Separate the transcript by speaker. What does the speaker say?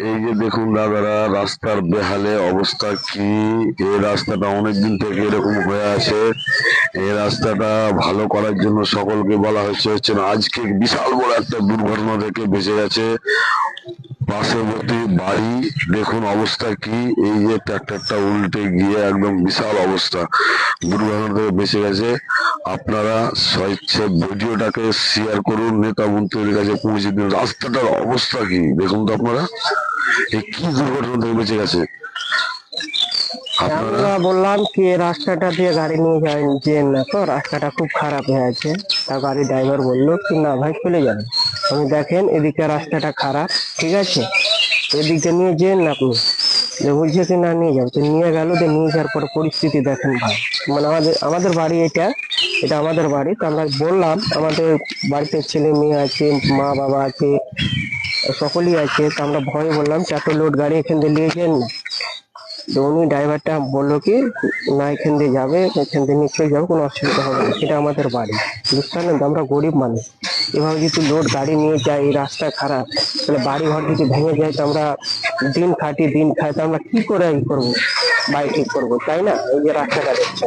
Speaker 1: এই যে দেখুন দাদারা, রাস্তার বেহালে অবস্থা কি! এই রাস্তাটা অনেকদিন থেকে এরকম হয়ে আছে। এই রাস্তাটা ভালো করার জন্য সকলকে বলা হচ্ছে না, আজকে বিশাল বড় একটা দুর্ঘটনা থেকে বেঁচে গেছে পার্শ্ববর্তী বাড়ি। দেখুন অবস্থা কি! এই যে ট্রাক্টরটা উল্টে গিয়ে একদম বিশাল অবস্থা, দুর্ঘটনা থেকে বেঁচে গেছে। আপনারা স্বেচ্ছা ভিডিওটাকে শেয়ার করুন, নেতা মন্ত্রীর কাছে পৌঁছে দিন। রাস্তাটার অবস্থা কি দেখুন তো আপনারা, এই কি দুর্ঘটনা থেকে বেঁচে গেছে আপনারা।
Speaker 2: আমরা বললাম কি এই রাস্তাটা দিয়ে গাড়ি নিয়ে যেন না, তো রাস্তাটা খুব খারাপ হয়ে আছে। তা গাড়ি ড্রাইভার বললো কি না ভাই চলে যাবেন, আমি দেখেন এদিকে রাস্তাটা খারাপ, ঠিক আছে এদিকে নিয়ে যেন না আপনি। যে বলছে কি না নিয়ে যাবো, তো নিয়ে গেল। যে নিয়ে যাওয়ার পর পরিস্থিতি দেখেন ভাই, মানে আমাদের আমাদের বাড়ি এটা, এটা আমাদের বাড়ি। তো আমরা বললাম আমাদের বাড়িতে ছেলে মেয়ে আছে, মা বাবা আছে, সকলেই আছে। তো আমরা ভয়ে বললাম চারটে লোড গাড়ি এখান থেকে নিয়ে যান না। তো উনি ড্রাইভারটা বললো কি না এখান দিয়ে যাবে, এখান দিয়ে নিশ্চয়ই যাবে, কোনো অসুবিধা হবে না, এটা আমাদের বাড়ি। বুঝতে পারলেন তো, আমরা গরিব মানুষ। এভাবে যদি লোড গাড়ি নিয়ে যাই, এই রাস্তা খারাপ, তাহলে বাড়ি ঘর যদি ভেঙে যায়, তো আমরা দিন খাটি দিন খাই, তো আমরা কি করে ই করবো, বাড়ি ঠিক করবো, তাই না? এই যে রাস্তাটা দেখছে।